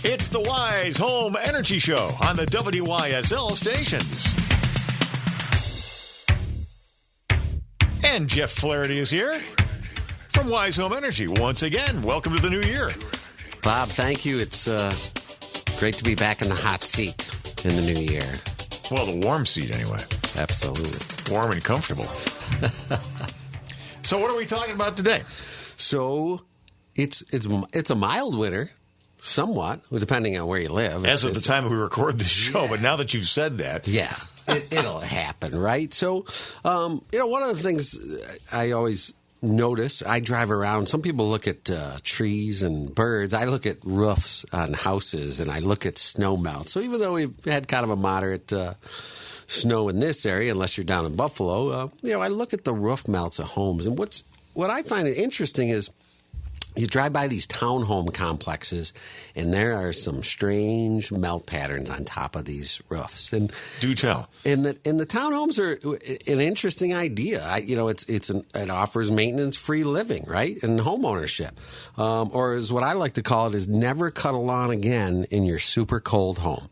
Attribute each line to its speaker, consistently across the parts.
Speaker 1: It's the Wise Home Energy Show on the WYSL stations. And Jeff Flaherty is here from Wise Home Energy. Once again, welcome to the new year.
Speaker 2: Bob, thank you. It's great to be back in the hot seat in the new year.
Speaker 1: Well, the warm seat anyway.
Speaker 2: Absolutely.
Speaker 1: Warm and comfortable. So what are we talking about today?
Speaker 2: So it's a mild winter, somewhat, depending on where you live.
Speaker 1: As of the time we record this show, but now that you've said that.
Speaker 2: Yeah, it'll happen, right? So, one of the things I always notice, I drive around, some people look at trees and birds. I look at roofs on houses, and I look at snow melt. So even though we've had kind of a moderate snow in this area, unless you're down in Buffalo, I look at the roof melts of homes. And what I find interesting is you drive by these townhome complexes, and there are some strange melt patterns on top of these roofs. And
Speaker 1: do tell.
Speaker 2: And the townhomes are an interesting idea. It offers maintenance-free living, right, and home ownership, or as what I like to call it is never cut a lawn again in your super cold home.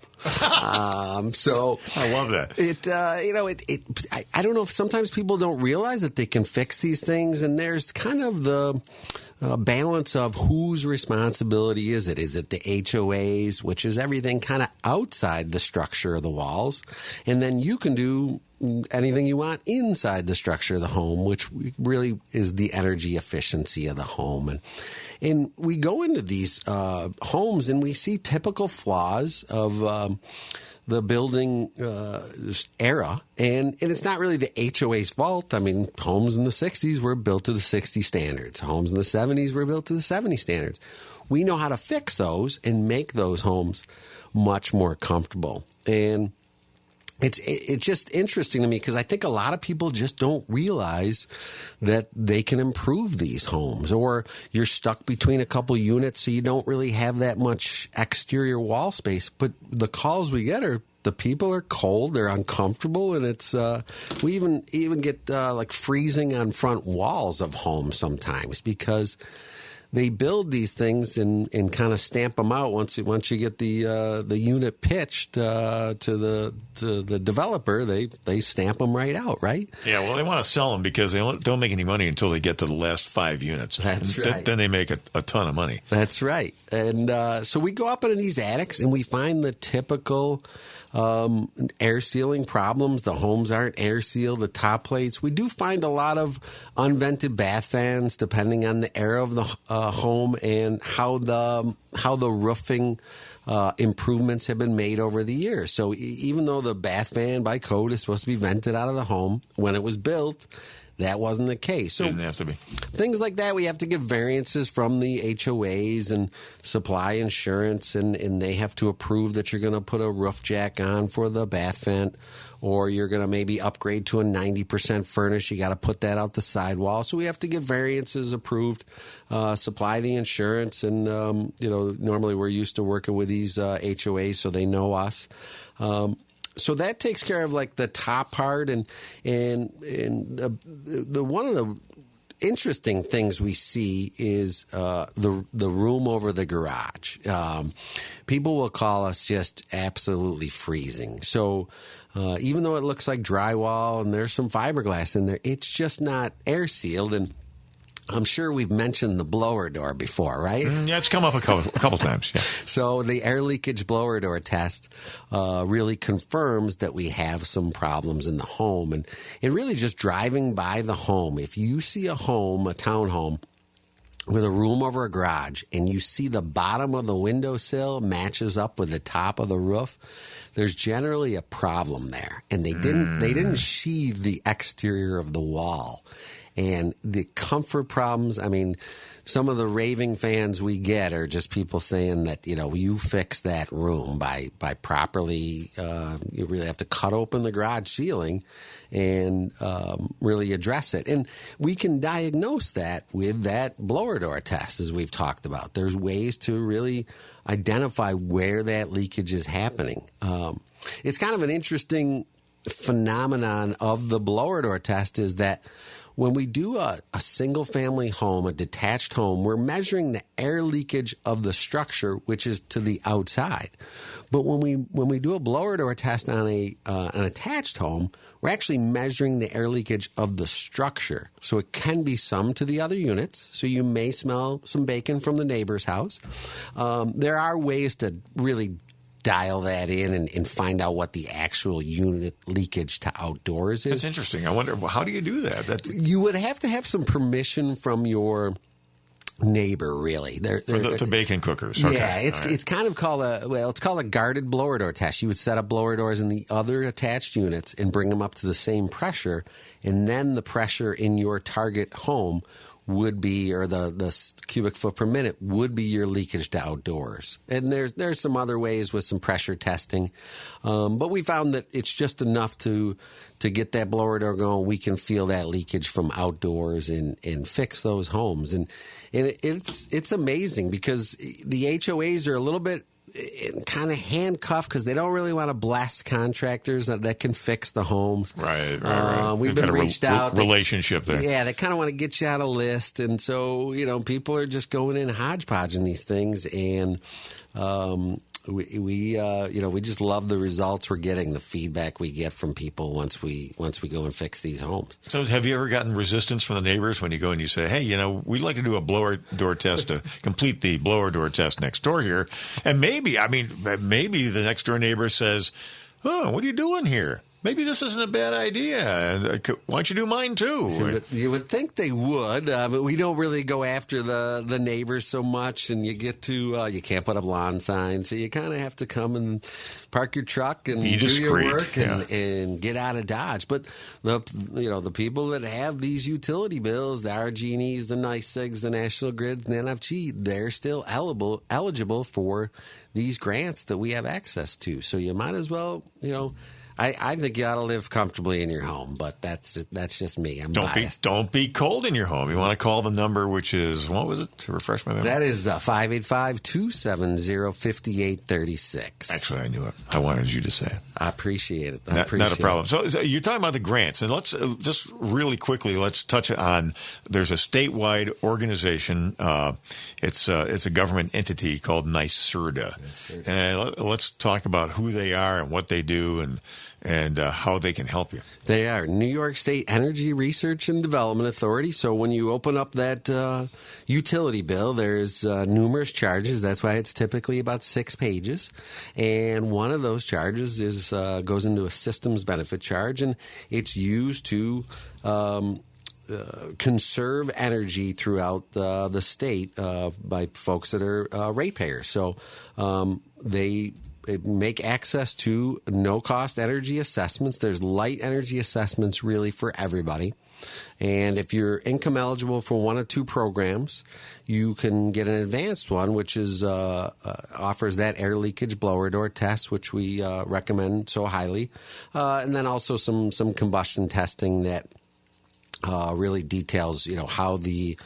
Speaker 2: So
Speaker 1: I love that.
Speaker 2: I don't know if sometimes people don't realize that they can fix these things, and there's kind of the balance of whose responsibility is it? Is it the HOAs, which is everything kind of outside the structure of the walls, and then you can do anything you want inside the structure of the home, which really is the energy efficiency of the home. And we go into these homes and we see typical flaws of the building era. And it's not really the HOA's fault. I mean, homes in the 60s were built to the 60 standards. Homes in the 70s were built to the 70 standards. We know how to fix those and make those homes much more comfortable. And it's just interesting to me because I think a lot of people just don't realize that they can improve these homes, or you're stuck between a couple units so you don't really have that much exterior wall space. But the calls we get are the people are cold, they're uncomfortable, and it's we even get like freezing on front walls of homes sometimes because they build these things and kind of stamp them out once you get the unit pitched to the developer. They stamp them right out, right?
Speaker 1: Yeah, well, they want to sell them because they don't make any money until they get to the last 5 units.
Speaker 2: That's right.
Speaker 1: Then they make a ton of money.
Speaker 2: That's right. And so we go up into these attics and we find the typical air sealing problems. The homes aren't air sealed, the top plates. We do find a lot of unvented bath fans depending on the era of the home and how the roofing improvements have been made over the years. So even though the bath fan by code is supposed to be vented out of the home, when it was built, that wasn't the case. So
Speaker 1: didn't have to be.
Speaker 2: Things like that, we have to get variances from the HOAs and supply insurance, and they have to approve that you're going to put a roof jack on for the bath vent, or you're going to maybe upgrade to a 90% furnace. You got to put that out the sidewall. So we have to get variances approved, supply the insurance, and normally we're used to working with these HOAs, so they know us. So that takes care of like the top part, and the one of the interesting things we see is the room over the garage. People will call us just absolutely freezing. So even though it looks like drywall and there's some fiberglass in there, it's just not air sealed. And I'm sure we've mentioned the blower door before, right?
Speaker 1: Yeah, it's come up a couple times. Yeah.
Speaker 2: So the air leakage blower door test really confirms that we have some problems in the home. And really just driving by the home, if you see a townhome, with a room over a garage, and you see the bottom of the windowsill matches up with the top of the roof, there's generally a problem there. And they didn't sheathe the exterior of the wall. And the comfort problems, I mean, some of the raving fans we get are just people saying that, you fix that room by properly, you really have to cut open the garage ceiling and really address it. And we can diagnose that with that blower door test, as we've talked about. There's ways to really identify where that leakage is happening. It's kind of an interesting phenomenon of the blower door test is that when we do a single-family home, a detached home, we're measuring the air leakage of the structure, which is to the outside. But when we do a blower door test on an attached home, we're actually measuring the air leakage of the structure. So it can be some to the other units. So you may smell some bacon from the neighbor's house. There are ways to really dial that in and find out what the actual unit leakage to outdoors is.
Speaker 1: That's interesting. I wonder, how do you do that?
Speaker 2: You would have to have some permission from your neighbor, really.
Speaker 1: The bacon cookers.
Speaker 2: Yeah,
Speaker 1: okay.
Speaker 2: it's kind of called a guarded blower door test. You would set up blower doors in the other attached units and bring them up to the same pressure, and then the pressure in your target home would be, or the cubic foot per minute would be your leakage to outdoors. And there's some other ways with some pressure testing, but we found that it's just enough to get that blower door going. We can feel that leakage from outdoors and fix those homes. And it's amazing because the HOAs are a little bit kind of handcuffed because they don't really want to blast contractors that can fix the homes.
Speaker 1: Right.
Speaker 2: We've been reached out.
Speaker 1: Relationship there.
Speaker 2: Yeah, they kind of want to get you on a list. And so, people are just going in hodgepodging these things. And we just love the results we're getting, the feedback we get from people once we go and fix these homes.
Speaker 1: So have you ever gotten resistance from the neighbors when you go and you say, hey, we'd like to do a blower door test to complete the blower door test next door here. And maybe the next door neighbor says, oh, what are you doing here? Maybe this isn't a bad idea. Why don't you do mine too?
Speaker 2: You would think they would, but we don't really go after the neighbors so much. And you get to you can't put up lawn signs, so you kind of have to come and park your truck and do your work and get out of Dodge. But the people that have these utility bills, the RG&Es, the NYSEGs, the National Grids, and NFG, they're still eligible for these grants that we have access to. So you might as well, I think you ought to live comfortably in your home, but that's just me. I'm biased.
Speaker 1: Don't be cold in your home. You want to call the number, which is, what was it, to refresh my memory?
Speaker 2: That is 585-270-5836.
Speaker 1: Actually, I knew it. I wanted you to say it.
Speaker 2: I appreciate it.
Speaker 1: Not a problem. So you're talking about the grants, and let's just really quickly, let's touch on, there's a statewide organization. It's a government entity called NYSERDA. And let's talk about who they are and what they do and how they can help you.
Speaker 2: They are New York State Energy Research and Development Authority. So when you open up that utility bill, there's numerous charges. That's why it's typically about 6 pages. And one of those charges goes into a systems benefit charge, and it's used to conserve energy throughout the state by folks that are ratepayers. So they make access to no-cost energy assessments. There's light energy assessments really for everybody. And if you're income eligible for one of 2 programs, you can get an advanced one, which is offers that air leakage blower door test, which we recommend so highly. And then also some combustion testing that really details, how the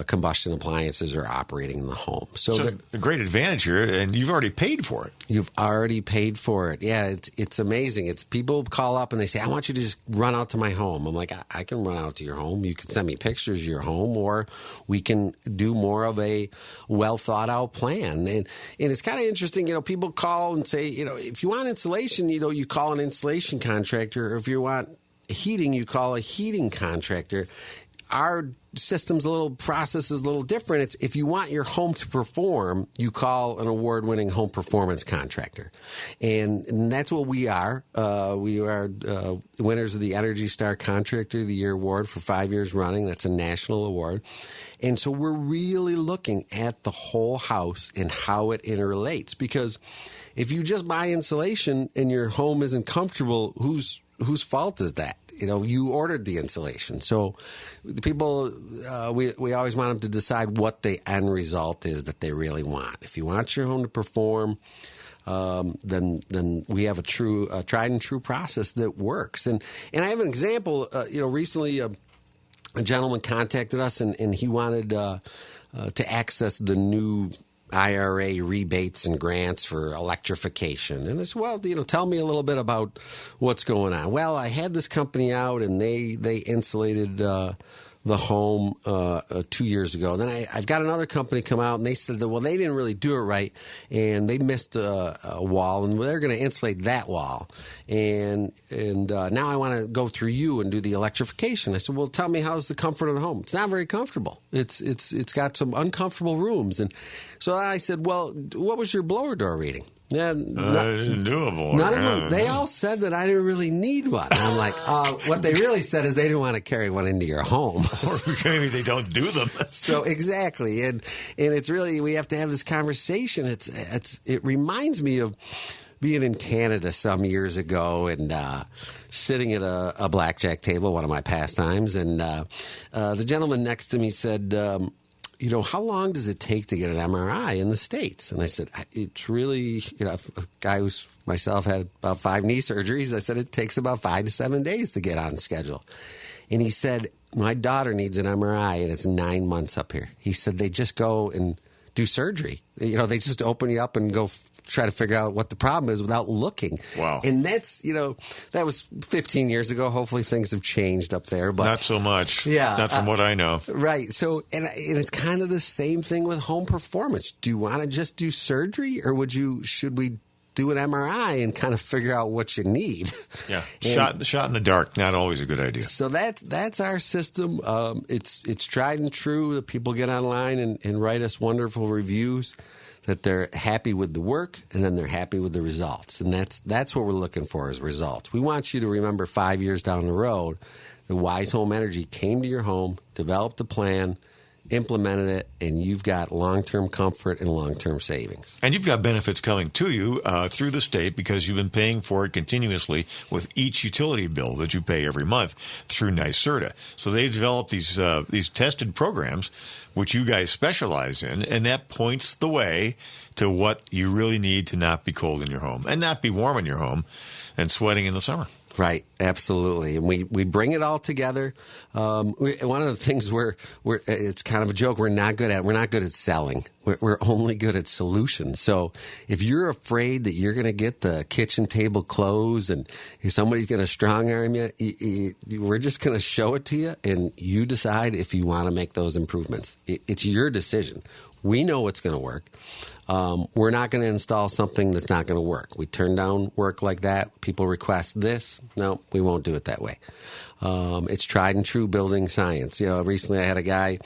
Speaker 2: combustion appliances are operating in the home. So
Speaker 1: the great advantage here, and you've already paid for it.
Speaker 2: You've already paid for it. Yeah, it's amazing. It's people call up and they say, I want you to just run out to my home. I'm like, I can run out to your home. You can send me pictures of your home, or we can do more of a well thought out plan. And it's kind of interesting, people call and say, if you want insulation, you call an insulation contractor. Or if you want heating, you call a heating contractor. Our process is a little different. It's if you want your home to perform, you call an award-winning home performance contractor. And that's what we are. We are winners of the Energy Star Contractor of the Year Award for 5 years running. That's a national award. And so we're really looking at the whole house and how it interrelates. Because if you just buy insulation and your home isn't comfortable, whose fault is that? You ordered the insulation. So the people, we always want them to decide what the end result is that they really want. If you want your home to perform, then we have a tried and true process that works. And I have an example. Recently a gentleman contacted us and he wanted to access the new IRA rebates and grants for electrification. And I said, well, tell me a little bit about what's going on. Well, I had this company out, and they insulated the home 2 years ago. Then I've got another company come out, and they said that, well, they didn't really do it right, and they missed a wall, and they're going to insulate that wall. And now I want to go through you and do the electrification. I said, well, tell me, how's the comfort of the home? It's not very comfortable. It's got some uncomfortable rooms. And so I said, well, what was your blower door reading? Yeah,
Speaker 1: doable.
Speaker 2: None of them. They all said that I didn't really need one. And I'm like, what they really said is they didn't want to carry one into your home.
Speaker 1: Or maybe they don't do them.
Speaker 2: So exactly, and it's really, we have to have this conversation. It reminds me of being in Canada some years ago and sitting at a blackjack table, one of my pastimes, and the gentleman next to me said, how long does it take to get an MRI in the States? And I said, it's really, a guy who's myself had about 5 knee surgeries. I said, it takes about 5 to 7 days to get on schedule. And he said, my daughter needs an MRI, and it's 9 months up here. He said, they just go and do surgery. They just open you up and go try to figure out what the problem is without looking.
Speaker 1: Wow.
Speaker 2: And that's, that was 15 years ago. Hopefully things have changed up there. But
Speaker 1: not so much.
Speaker 2: Yeah.
Speaker 1: Not from what I know.
Speaker 2: Right. So, and it's kind of the same thing with home performance. Do you want to just do surgery, or should we do an MRI and kind of figure out what you need?
Speaker 1: Yeah. Shot in the dark, not always a good idea.
Speaker 2: So that's our system. It's tried and true. The people get online and write us wonderful reviews that they're happy with the work, and then they're happy with the results. And that's what we're looking for, is results. We want you to remember 5 years down the road, the Wise Home Energy came to your home, developed a plan, implemented it, and you've got long-term comfort and long-term savings.
Speaker 1: And you've got benefits coming to you through the state, because you've been paying for it continuously with each utility bill that you pay every month through NYSERDA. So they developed these tested programs, which you guys specialize in, and that points the way to what you really need to not be cold in your home and not be warm in your home and sweating in the summer.
Speaker 2: Right, absolutely, and we bring it all together. One of the things we're it's kind of a joke. We're not good at selling. We're only good at solutions. So if you're afraid that you're going to get the kitchen table closed and somebody's going to strong arm you, we're just going to show it to you, and you decide if you want to make those improvements. It's your decision. We know what's going to work. We're not going to install something that's not going to work. We turn down work like that. People request this. No, we won't do it that way. It's tried and true building science. Recently I had a guy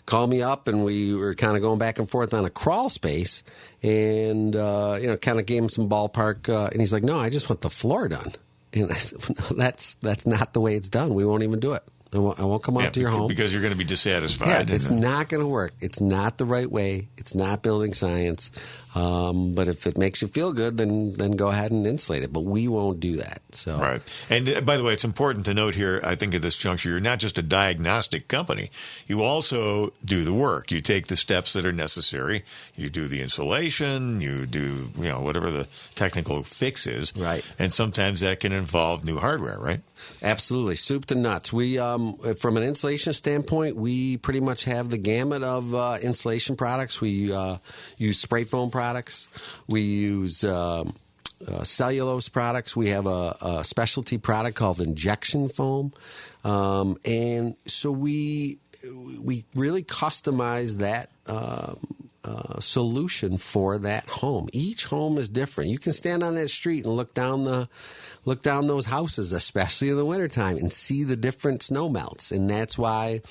Speaker 2: call me up, and we were kind of going back and forth on a crawl space, and kind of gave him some ballpark. And he's like, "No, I just want the floor done." And I said, "No, that's not the way it's done. We won't even do it. I won't come out to your home."
Speaker 1: Because you're going to be dissatisfied.
Speaker 2: Yeah, it's not going to work. It's not the right way. It's not building science. But if it makes you feel good, then go ahead and insulate it. But we won't do that. So
Speaker 1: right. And by the way, it's important to note here, I think at this juncture, you're not just a diagnostic company. You also do the work. You take the steps that are necessary. You do the insulation. You do whatever the technical fix is.
Speaker 2: Right.
Speaker 1: And sometimes that can involve new hardware, right?
Speaker 2: Absolutely, soup to nuts. We, from an insulation standpoint, we pretty much have the gamut of insulation products. We use spray foam products. We use cellulose products. We have a specialty product called injection foam, and so we really customize that solution for that home. Each home is different. You can stand on that street and look down those houses, especially in the wintertime, and see the different snow melts. And that's why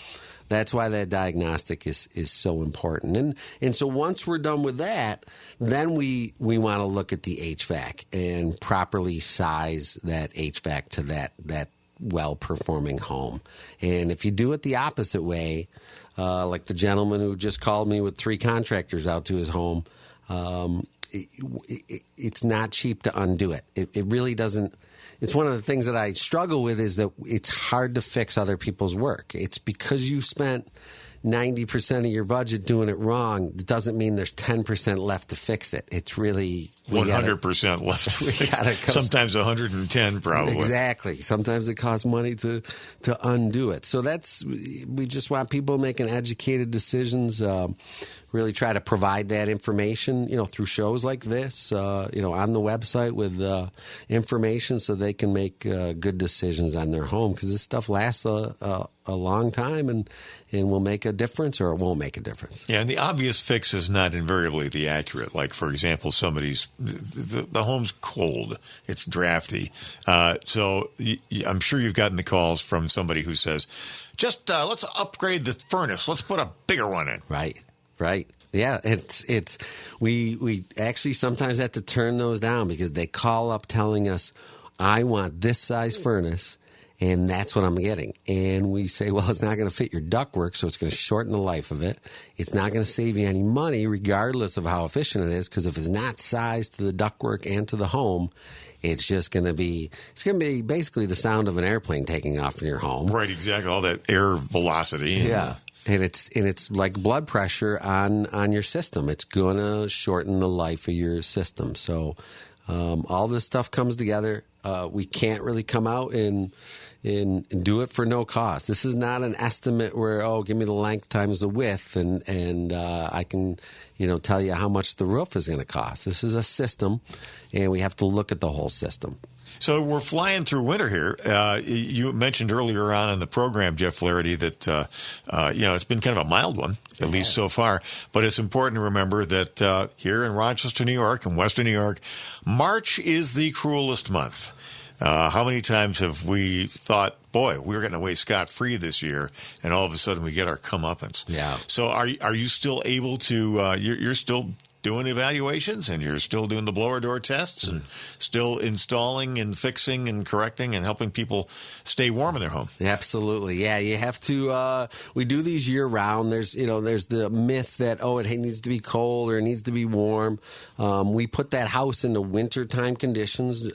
Speaker 2: that diagnostic is so important. And so once we're done with that, then we want to look at the HVAC and properly size that HVAC to that well-performing home. And if you do it the opposite way, like the gentleman who just called me with 3 contractors out to his home, it's not cheap to undo it. It really doesn't. It's one of the things that I struggle with, is that it's hard to fix other people's work. It's because you spent 90% of your budget doing it wrong. It doesn't mean there's 10% left to fix it. It's really
Speaker 1: 100% left to fix. Sometimes 110 probably.
Speaker 2: Exactly. Sometimes it costs money to undo it. So we just want people making educated decisions. Really try to provide that information, through shows like this, on the website with information so they can make good decisions on their home, because this stuff lasts a long time and will make a difference or it won't make a difference.
Speaker 1: Yeah, and the obvious fix is not invariably the accurate. Like, for example, the home's cold, it's drafty. So I'm sure you've gotten the calls from somebody who says, just let's upgrade the furnace. Let's put a bigger one in.
Speaker 2: Right. Yeah, we actually sometimes have to turn those down because they call up telling us, I want this size furnace, and that's what I'm getting. And we say, well, it's not going to fit your ductwork, so it's going to shorten the life of it. It's not going to save you any money, regardless of how efficient it is, because if it's not sized to the ductwork and to the home, it's going to be basically the sound of an airplane taking off in your home.
Speaker 1: Right, exactly. All that air velocity.
Speaker 2: Yeah. And it's like blood pressure on your system. It's going to shorten the life of your system. So all this stuff comes together. We can't really come out and do it for no cost. This is not an estimate where, give me the length times the width and I can tell you how much the roof is going to cost. This is a system, and we have to look at the whole system.
Speaker 1: So we're flying through winter here. You mentioned earlier on in the program, Jeff Flaherty, that it's been kind of a mild one, at least so far. But it's important to remember that here in Rochester, New York, and Western New York, March is the cruelest month. How many times have we thought, boy, we're getting away scot-free this year, and all of a sudden we get our comeuppance?
Speaker 2: Yeah.
Speaker 1: So are you still able to? You're still doing evaluations, and you're still doing the blower door tests, and still installing and fixing and correcting and helping people stay warm in their home.
Speaker 2: Absolutely. Yeah, you have to we do these year round. There's the myth that it needs to be cold or it needs to be warm. We put that house into wintertime conditions.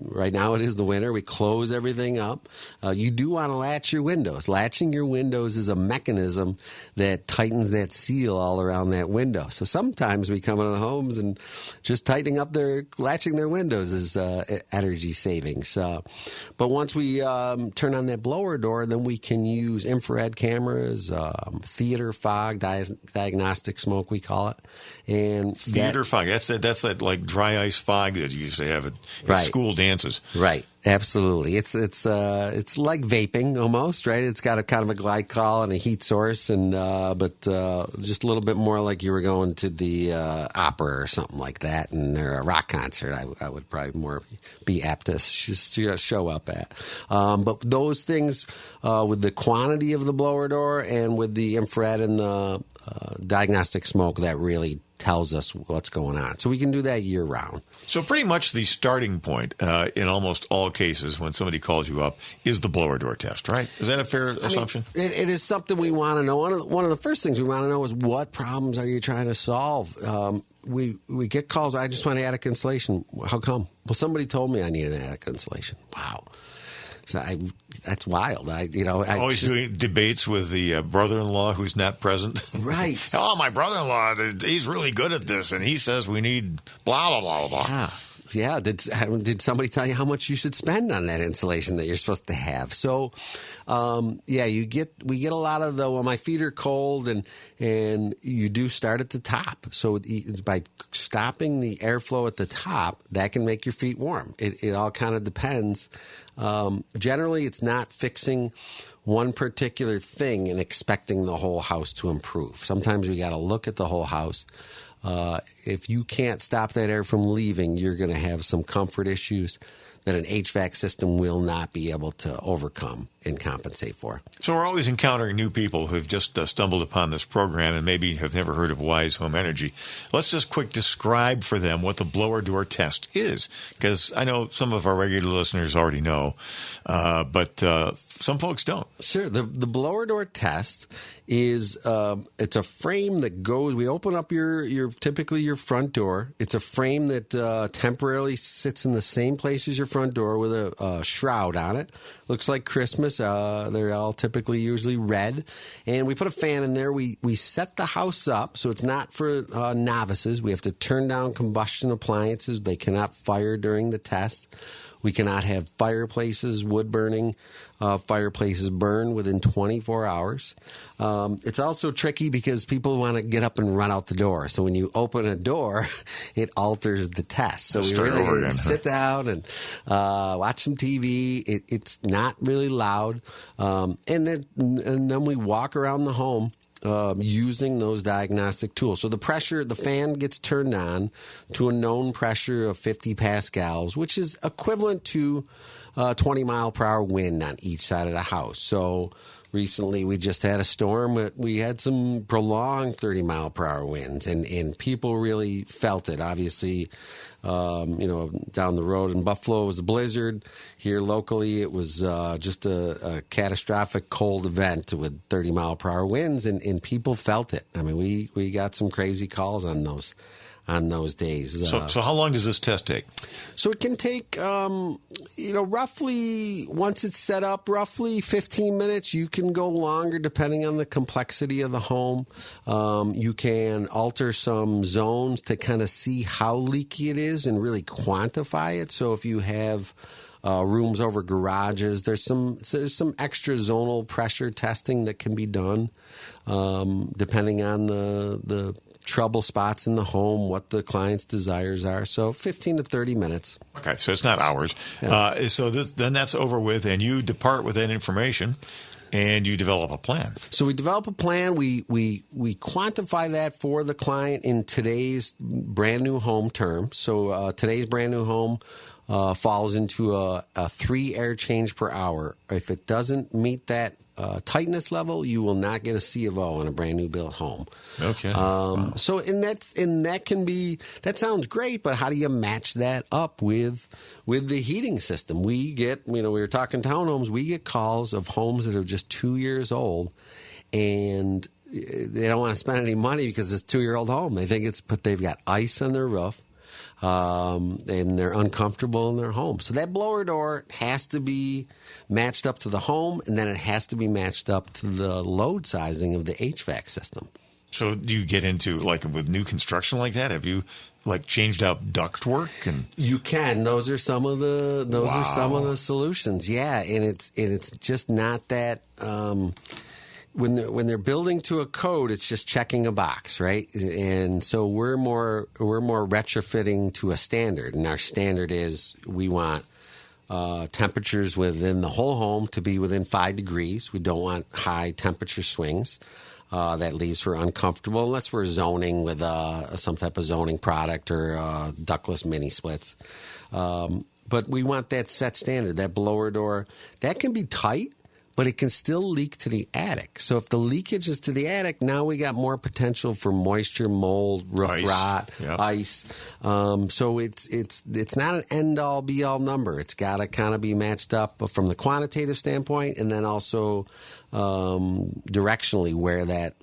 Speaker 2: Right now it is the winter. We close everything up. You do want to latch your windows. Latching your windows is a mechanism that tightens that seal all around that window. So sometimes we come into the homes and just latching their windows is energy savings. But once we turn on that blower door, then we can use infrared cameras, theater fog, diagnostic smoke, we call it. And
Speaker 1: theater fog, that's that like dry ice fog that you used to have at school dances.
Speaker 2: Right. Absolutely. It's like vaping almost, right? It's got a kind of a glycol and a heat source, and but just a little bit more like you were going to the opera or something like that, and or a rock concert. I would probably more be apt to show up at. But those things with the quantity of the blower door and with the infrared and the diagnostic smoke, that really tells us what's going on. So we can do that year round.
Speaker 1: So pretty much the starting point in almost all cases when somebody calls you up is the blower door test, right? Is that a fair assumption?
Speaker 2: It is something we want to know. One of the first things we want to know is what problems are you trying to solve? We get calls, I just want attic insulation. How come? Well, somebody told me I need an attic insulation. Wow. So that's wild. Always
Speaker 1: doing debates with the brother-in-law who's not present.
Speaker 2: Right.
Speaker 1: My brother-in-law, he's really good at this, and he says we need blah, blah, blah, blah.
Speaker 2: Yeah. Did somebody tell you how much you should spend on that insulation that you're supposed to have? So, we get a lot of my feet are cold, and you do start at the top. So by stopping the airflow at the top, that can make your feet warm. It all kind of depends. Generally, it's not fixing one particular thing and expecting the whole house to improve. Sometimes we got to look at the whole house. If you can't stop that air from leaving, you're going to have some comfort issues that an HVAC system will not be able to overcome and compensate for.
Speaker 1: So we're always encountering new people who've just stumbled upon this program and maybe have never heard of Wise Home Energy. Let's just quick describe for them what the blower door test is, because I know some of our regular listeners already know, but some folks don't.
Speaker 2: Sure. The blower door test is it's a frame that goes. We open up your typically your front door. It's a frame that temporarily sits in the same place as your front door with a shroud on it. Looks like Christmas. They're all typically usually red, and we put a fan in there. We set the house up so it's not for novices. We have to turn down combustion appliances. They cannot fire during the test. We cannot have fireplaces, wood burning fireplaces burn within 24 hours. It's also tricky because people want to get up and run out the door. So when you open a door, it alters the test. So we really sit down and watch some TV. It's not really loud. And then we walk around the home. Using those diagnostic tools. So the fan gets turned on to a known pressure of 50 pascals, which is equivalent to 20 mile per hour wind on each side of the house. So recently we just had a storm, but we had some prolonged 30 mile per hour winds, and people really felt it. Obviously, down the road in Buffalo it was a blizzard. Here locally it was just a catastrophic cold event with 30 mile per hour winds, and people felt it. I mean, we got some crazy calls on those days.
Speaker 1: So how long does this test take?
Speaker 2: So it can take, roughly, once it's set up, roughly 15 minutes. You can go longer depending on the complexity of the home. You can alter some zones to kind of see how leaky it is and really quantify it. So if you have rooms over garages, there's some extra zonal pressure testing that can be done depending on the trouble spots in the home, what the client's desires are. So 15 to 30 minutes.
Speaker 1: Okay, so it's not hours. Yeah. Then that's over with, and you depart with that information, and you develop a plan.
Speaker 2: So we develop a plan. We quantify that for the client in today's brand new home term. So today's brand new home falls into a 3 air change per hour. If it doesn't meet that tightness level, you will not get a C of O on a brand new built home.
Speaker 1: Okay.
Speaker 2: Wow. So that can be, that sounds great, but how do you match that up with the heating system? We get, we were talking townhomes, we get calls of homes that are just 2 years old, and they don't want to spend any money because it's a 2-year-old home. They think but they've got ice on their roof. And they're uncomfortable in their home. So that blower door has to be matched up to the home, and then it has to be matched up to the load sizing of the HVAC system.
Speaker 1: So do you get into, like, with new construction like that? Have you, like, changed out duct work? And
Speaker 2: you can. Those are some of the solutions. Yeah, and it's just not that. When they're building to a code, it's just checking a box, right? And so we're more retrofitting to a standard, and our standard is we want temperatures within the whole home to be within 5 degrees. We don't want high temperature swings. That leaves for uncomfortable unless we're zoning with some type of zoning product or ductless mini splits. But we want that set standard, that blower door. That can be tight, but it can still leak to the attic. So if the leakage is to the attic, now we got more potential for moisture, mold, roof rot, ice. So it's not an end-all, be-all number. It's got to kind of be matched up from the quantitative standpoint, and then also directionally where that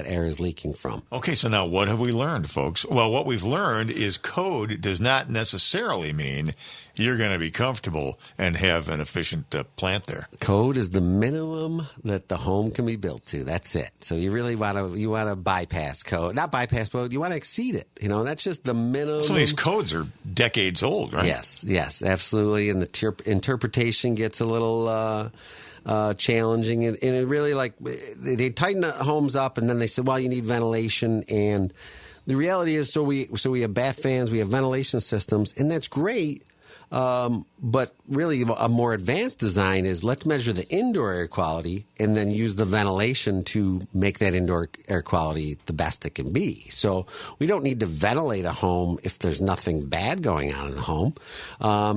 Speaker 2: air is leaking from.
Speaker 1: Okay, so now what have we learned, folks? Well, what we've learned is code does not necessarily mean you're going to be comfortable and have an efficient plant there.
Speaker 2: Code is the minimum that the home can be built to. That's it. So you really want to bypass code, not bypass code. You want to exceed it. That's just the minimum.
Speaker 1: Some of these codes are decades old, right?
Speaker 2: Yes, absolutely. And the interpretation gets a little challenging, and it really, like, they tighten the homes up, and then they said, well, you need ventilation, and the reality is, so we have bat fans, we have ventilation systems, and that's great. But really a more advanced design is let's measure the indoor air quality and then use the ventilation to make that indoor air quality the best it can be. So we don't need to ventilate a home if there's nothing bad going on in the home.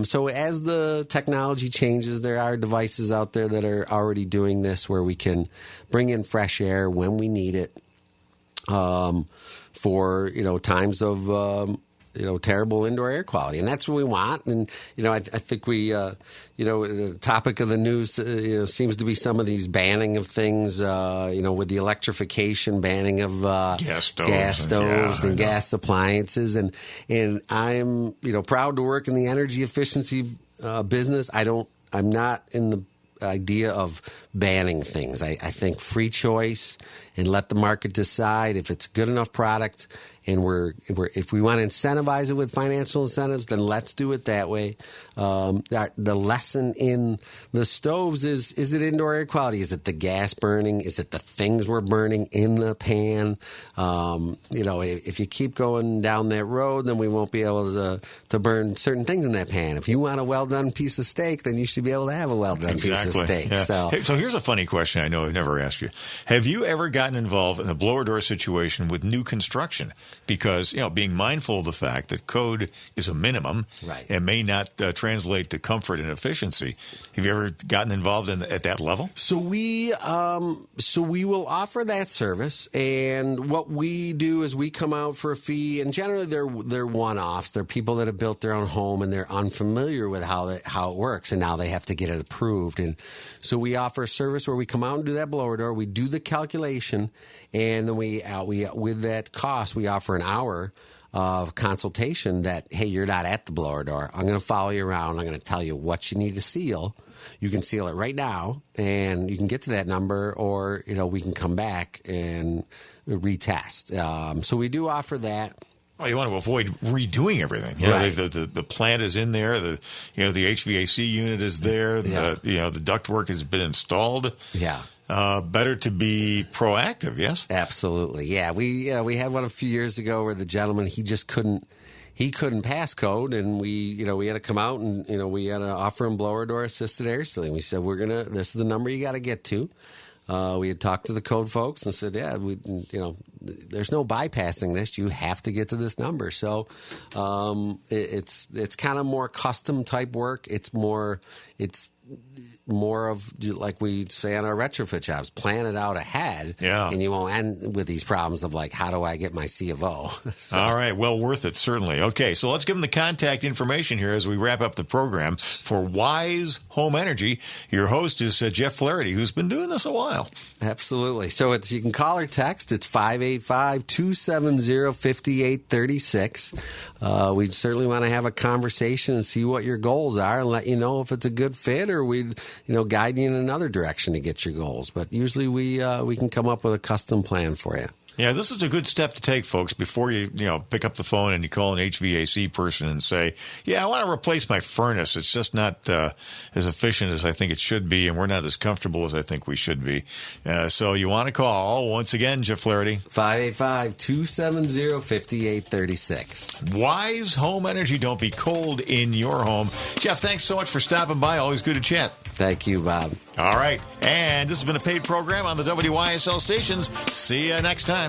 Speaker 2: So as the technology changes, there are devices out there that are already doing this where we can bring in fresh air when we need it, for, times of, terrible indoor air quality, and that's what we want. And I think we, the topic of the news, seems to be some of these banning of things, with the electrification, banning of gas stoves and gas appliances, and I'm proud to work in the energy efficiency business. I'm not in the idea of banning things. I think free choice and let the market decide if it's a good enough product. And if we want to incentivize it with financial incentives, then let's do it that way. The lesson in the stoves is it indoor air quality? Is it the gas burning? Is it the things we're burning in the pan? If you keep going down that road, then we won't be able to burn certain things in that pan. If you want a well-done piece of steak, then you should be able to have a well-done piece of steak.
Speaker 1: Yeah. So here's a funny question I know I've never asked you. Have you ever gotten involved in a blower door situation with new construction? Because, being mindful of the fact that code is a minimum and may not translate to comfort and efficiency. Have you ever gotten involved at that level?
Speaker 2: So we will offer that service, and what we do is we come out for a fee, and generally they're one-offs. They're people that have built their own home and they're unfamiliar with how it works, and now they have to get it approved. And so we offer a service where we come out and do that blower door. We do the calculation, and then we with that cost, we offer an hour of consultation that, hey, you're not at the blower door. I'm going to follow you around. I'm going to tell you what you need to seal. You can seal it right now, and you can get to that number, or, we can come back and retest. So we do offer that.
Speaker 1: Well, you want to avoid redoing everything. The plant is in there. The HVAC unit is there. The ductwork has been installed.
Speaker 2: Yeah.
Speaker 1: Better to be proactive. Yes.
Speaker 2: Absolutely. Yeah. We had one a few years ago where the gentleman, he just couldn't pass code, and we had to come out and we had to offer him blower door assisted air sealing. We said this is the number you got to get to. We had talked to the code folks and said, there's no bypassing this. You have to get to this number. So it's kind of more custom type work. It's more of, like we say on our retrofit jobs, plan it out ahead, and you won't end with these problems of like, how do I get my C of O?
Speaker 1: All right, well worth it, certainly. Okay, so let's give them the contact information here as we wrap up the program for Wise Home Energy. Your host is Jeff Flaherty, who's been doing this a while.
Speaker 2: Absolutely. So you can call or text. It's 585-270-5836. We certainly want to have a conversation and see what your goals are and let you know if it's a good fit, or we'd guide you in another direction to get your goals. But usually we can come up with a custom plan for you.
Speaker 1: Yeah, this is a good step to take, folks, before you pick up the phone and you call an HVAC person and say, I want to replace my furnace. It's just not as efficient as I think it should be, and we're not as comfortable as I think we should be. So you want to call, once again, Jeff Flaherty.
Speaker 2: 585-270-5836.
Speaker 1: Wise Home Energy. Don't be cold in your home. Jeff, thanks so much for stopping by. Always good to chat.
Speaker 2: Thank you, Bob.
Speaker 1: All right. And this has been a paid program on the WYSL stations. See you next time.